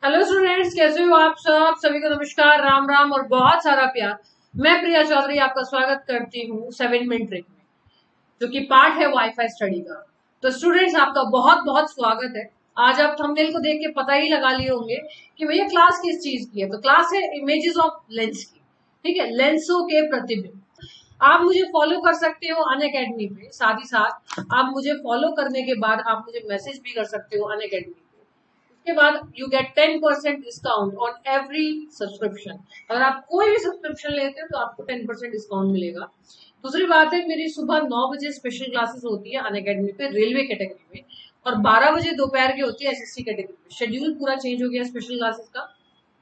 Hello students, कैसे हो आप सब? सभी को नमस्कार, राम राम और बहुत सारा प्यार। मैं प्रिया चौधरी आपका स्वागत करती हूँ 7 मिनट ट्रिक में, जो कि पार्ट है वाईफाई स्टडी का। तो स्टूडेंट्स, आपका बहुत बहुत स्वागत है। आज आप थंबनेल को देख के पता ही लगा लिए होंगे कि भैया क्लास किस चीज की है। तो क्लास है इमेजेस ऑफ लेंस की। ठीक है, लेंसों के प्रतिबिंब। आप मुझे फॉलो कर सकते हो अनअकैडमी पे। साथ ही साथ आप मुझे फॉलो करने के बाद आप मुझे मैसेज भी कर सकते हो अनअकैडमी पे। उसके बाद you get 10% discount on every subscription. अगर आप कोई भी सब्सक्रिप्शन लेते हो तो आपको 10% डिस्काउंट मिलेगा। दूसरी बात है, मेरी सुबह 9 बजे स्पेशल क्लासेस होती है अनअकैडमी पे रेलवे कैटेगरी में, और 12 बजे दोपहर की होती है एसएससी कैटेगरी में। शेड्यूल पूरा चेंज हो गया स्पेशल क्लासेस का।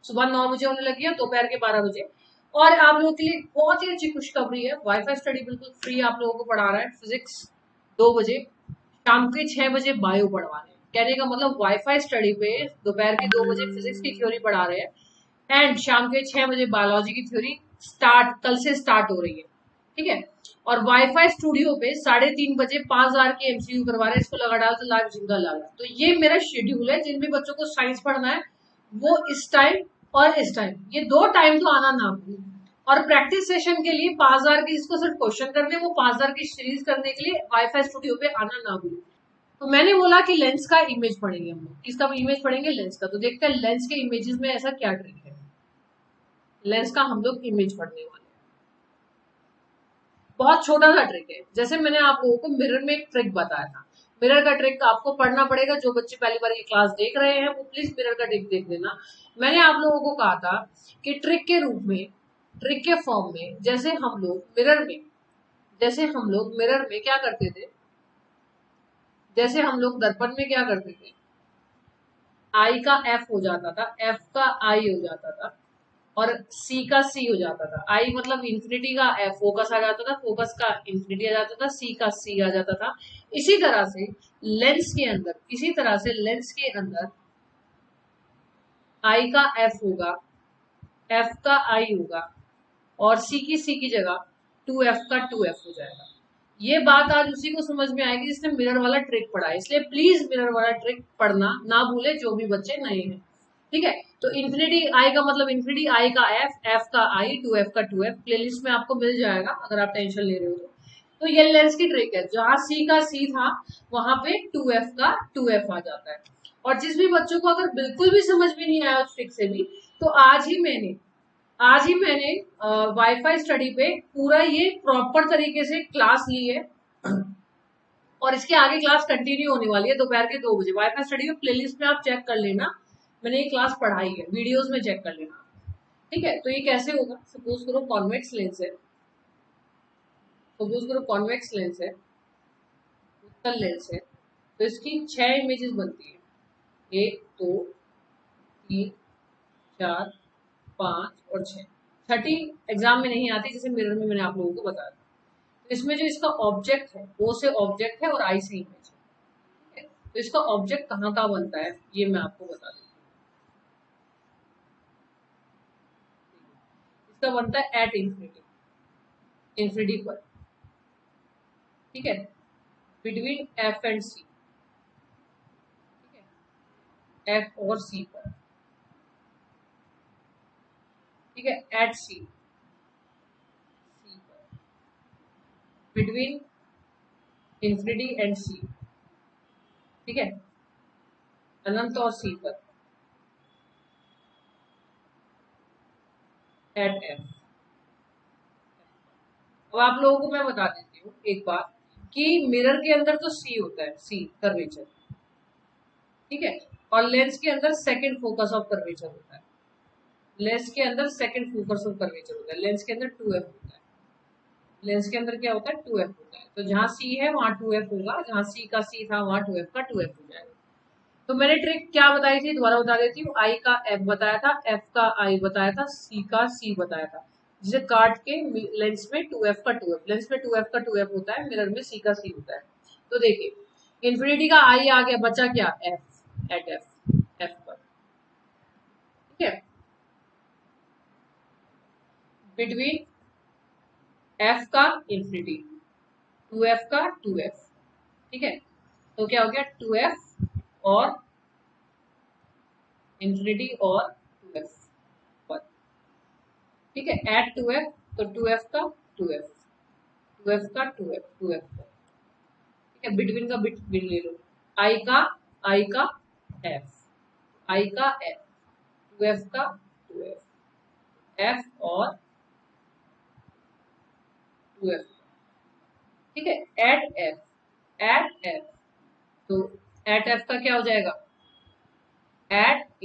सुबह 9 बजे होने लगी है, दोपहर के 12 बजे। और आप लोगों के लिए बहुत ही अच्छी खुशखबरी है, वाईफाई स्टडी बिल्कुल फ्री आप लोगों को पढ़ा रहा है। फिजिक्स 2 बजे, शाम के 6 बजे बायो पढ़वा रहे हैं। कहने का मतलब वाईफाई स्टडी पे दोपहर के 2 बजे फिजिक्स की थ्योरी पढ़ा रहे हैं, एंड शाम के 6 बजे बायोलॉजी की थ्योरी कल से स्टार्ट हो रही है। ठीक है, और वाईफाई स्टूडियो पे 3:30 बजे 5,000 के एमसीयू करवा रहे हैं। इसको लगा डाल तो लाइव जिंदा लाला। तो ये मेरा शेड्यूल है। जिन भी बच्चों को साइंस पढ़ना है वो इस टाइम और इस टाइम, ये 2 टाइम तो आना ना भूलें। और प्रैक्टिस सेशन के लिए 5,000 की, जिसको सिर्फ क्वेश्चन करने, वो 5,000 की सीरीज करने के लिए वाईफाई स्टूडियो पे आना ना भूलें। तो मैंने बोला कि लेंस का इमेज पढ़ेंगे हम लोग। किसका इमेज पढ़ेंगे? लेंस का। तो देखते हैं लेंस के इमेजेस में ऐसा क्या ट्रिक है। लेंस का हम लोग इमेज पढ़ने वाले हैं। बहुत छोटा सा ट्रिक है। जैसे मैंने आप लोगों को मिरर में एक ट्रिक बताया था, मिरर का ट्रिक आपको पढ़ना पड़ेगा। जो बच्चे पहली बार ये क्लास देख रहे हैं वो प्लीज मिरर का ट्रिक देख लेना। मैंने आप लोगों को कहा था कि ट्रिक के रूप में, ट्रिक के फॉर्म में, जैसे हम लोग मिरर में क्या करते थे, जैसे हम लोग दर्पण में क्या करते थे, आई का एफ हो जाता था, एफ का आई हो जाता था, और सी का सी हो जाता था। आई मतलब इंफिनिटी का एफ फोकस आ जाता था, फोकस का इंफिनिटी आ जाता था, सी का सी आ जाता था। इसी तरह से लेंस के अंदर आई का एफ होगा, एफ का आई होगा, और सी की जगह 2f का 2f हो जाएगा। ये बात आज उसी को समझ में आएगी जिसने मिरर वाला ट्रिक पढ़ा है। इसलिए प्लीज मिरर वाला ट्रिक पढ़ना ना भूले जो भी बच्चे नए हैं। ठीक है, तो इन्फिनिटी आई का मतलब इन्फिनिटी, आई का एफ, एफ का आई, 2f का 2f प्लेलिस्ट में आपको मिल जाएगा अगर आप टेंशन ले रहे हो तो ये लेंस की ट्रिक है। जहां सी का सी था वहां पे 2f का 2f आ जाता है। और जिस भी बच्चों को अगर बिल्कुल भी समझ में नहीं आया उस ट्रिक से भी, तो आज ही मैंने वाईफाई स्टडी पे पूरा ये प्रॉपर तरीके से क्लास ली है, और इसके आगे क्लास कंटिन्यू होने वाली है दोपहर के 2 बजे। वाईफाई स्टडी में प्लेलिस्ट में आप चेक कर लेना, मैंने ये क्लास पढ़ाई है, वीडियोस में चेक कर लेना। ठीक है, तो ये कैसे होगा? सपोज करो कॉन्वेक्स लेंस है, उत्तल लेंस है। तो इसकी 6 इमेजेस बनती है, 1 2 3 4 5 और 6। छठी एग्जाम में नहीं आती, जैसे मिरर में मैंने आप लोगों को बताया। इसमें जो इसका ऑब्जेक्ट है, ओ से ऑब्जेक्ट है और आई से इमेज है। तो इसका ऑब्जेक्ट कहाँ का बनता है ये मैं आपको बता देती हूँ। इसका बनता है एट इंफिनिटी, इंफिनिटी पर। ठीक है, बिटवीन एफ एंड सी। ठीक है, एफ और सी पर। ठीक है, एट सी, सी पर, बिटवीन इंफिनिटी एंड सी। ठीक है, अनंत और सी पर, एट एफ। अब आप लोगों को मैं बता देती हूँ एक बात, कि मिरर के अंदर तो सी होता है, सी कर्वेचर। ठीक है, और लेंस के अंदर सेकंड फोकस ऑफ कर्वेचर होता है। लेंस के अंदर सेकंड फोकस ऑफ कर्वेचर होता है। लेंस के अंदर 2f होता है। लेंस के अंदर क्या होता है? 2f होता है। तो जहां c है वहां 2f होगा, जहां c का c था वहां 2f का 2f हो जाएगा। तो मैंने ट्रिक क्या बताई थी, दोबारा बता देती हूँ। आई का f बताया था, f का i बताया था, c का c बताया था, जिसे काट के लेंस में 2f का 2f, लेंस में 2f का 2f होता है, मिरर में c का c होता है। तो देखिए, इन्फिनिटी का i आ गया, बचा क्या? f, एट f पर। ठीक है, बिटवीन f का इंफिनिटी, 2f का 2f। ठीक है, तो क्या हो गया? 2f और इंफिनिटी और 2f पर, ठीक है। एट 2f तो 2f का 2f, 2f का 2f, 2f का, ठीक है। बिटवीन का बिटवीन ले लो, i का f, i का f, 2f का 2f, f और 2f, ठीक है। एट f तो एट f का क्या हो जाएगा, एट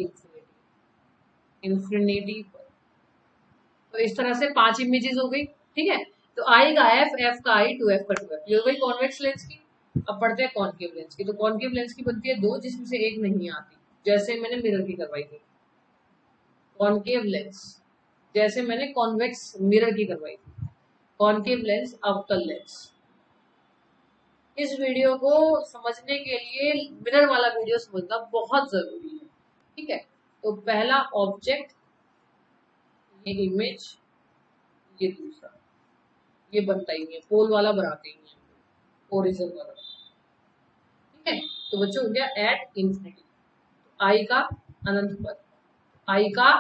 इंफिनिटी पर। तो इस तरह से 5 इमेजेस हो गई, ठीक है। तो आई का एफ, एफ का आई, 2f का 2f, ये हो गई कॉन्वेक्स लेंस की। अब पढ़ते हैं कॉन्केव लेंस की। तो कॉन्केव लेंस की बनती है 2, जिसमें से एक नहीं आती, जैसे मैंने मिरर की करवाई थी। कॉन्केव लेंस जैसे मैंने कॉन्वेक्स मिरर की करवाई थी। कॉन्केव लेंस, अवतल लेंस। इस वीडियो को समझने के लिए मिरर वाला वीडियो समझना बहुत जरूरी है, ठीक है। तो पहला ऑब्जेक्ट, ये इमेज, ये दूसरा, ये बनता ही नहीं है, पोल वाला बनाते ही नहीं है, ओरिजिन वाला, ठीक है। तो बच्चों हो गया एट इंफिनिटी, आई का अनंत पर, आई का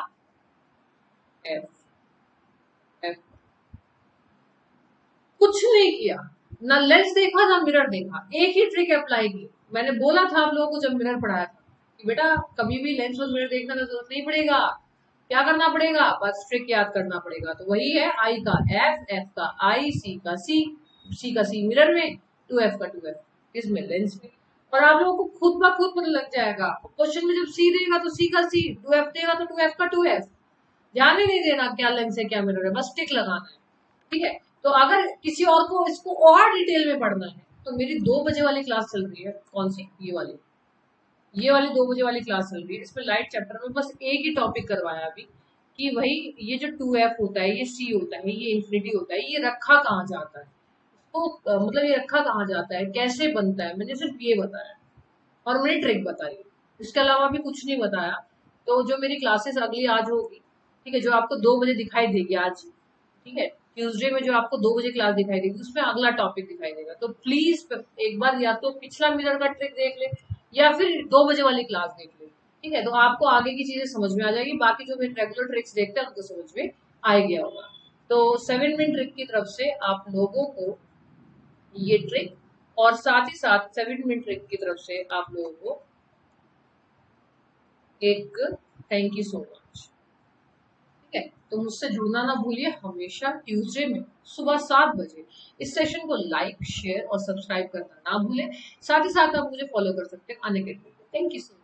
एफ, एफ कुछ नहीं किया, ना लेंस देखा ना मिरर देखा, एक ही ट्रिक अप्लाई की। मैंने बोला था आप लोगों को जब मिरर पढ़ाया था कि बेटा कभी भी लेंस और मिरर देखने का जरूरत नहीं पड़ेगा, क्या करना पड़ेगा, बस ट्रिक याद करना पड़ेगा। तो वही है, आई का एफ, एफ का आई, सी का सी, सी का सी मिरर में, 2f का 2f इसमें लेंस में। और आप लोगों को खुद ब खुद पता लग जाएगा, क्वेश्चन में जब सी देगा तो सी का सी, 2f देगा तो 2f का 2f। ध्यान ही नहीं देना क्या लेंस है क्या मिरर है, बस टिक लगाना है, ठीक है। तो अगर किसी और को इसको और डिटेल में पढ़ना है तो मेरी 2 बजे वाली क्लास चल रही है, कौन सी, ये वाली 2 बजे वाली क्लास चल रही है। इसमें लाइट चैप्टर में बस एक ही टॉपिक करवाया अभी, कि वही ये जो 2f होता है, ये c होता है, ये इंफिनिटी होता है, ये रखा कहाँ जाता है, तो मतलब ये रखा कहाँ जाता है, कैसे बनता है, मैंने सिर्फ ये बताया और मैंने ट्रिक बताई, इसके अलावा भी कुछ नहीं बताया। तो जो मेरी क्लासेस अगली आज होगी, ठीक है, जो आपको 2 बजे दिखाई देगी आज, ठीक है, ट्यूसडे में जो आपको 2 बजे क्लास दिखाई देगी उसमें अगला टॉपिक दिखाई देगा। तो प्लीज एक बार या तो पिछला मिरर का ट्रिक देख ले या फिर 2 बजे वाली क्लास देख ले, ठीक है। तो आपको आगे की चीजें समझ में आ जाएगी, बाकी जो मेरे रेगुलर ट्रिक्स देखते हैं उनको समझ में आ गया होगा। तो 7 मिनट ट्रिक की तरफ से आप लोगों को ये ट्रिक, और साथ ही साथ 7 मिनट ट्रिक की तरफ से आप लोगों को एक थैंक यू सो मच, ठीक है। तो मुझसे जुड़ना ना भूलिए, हमेशा ट्यूसडे में सुबह 7 बजे इस सेशन को लाइक, शेयर और सब्सक्राइब करना ना भूलें। साथ ही साथ आप मुझे फॉलो कर सकते हैं अनअकैडमी पे। Thank you so much.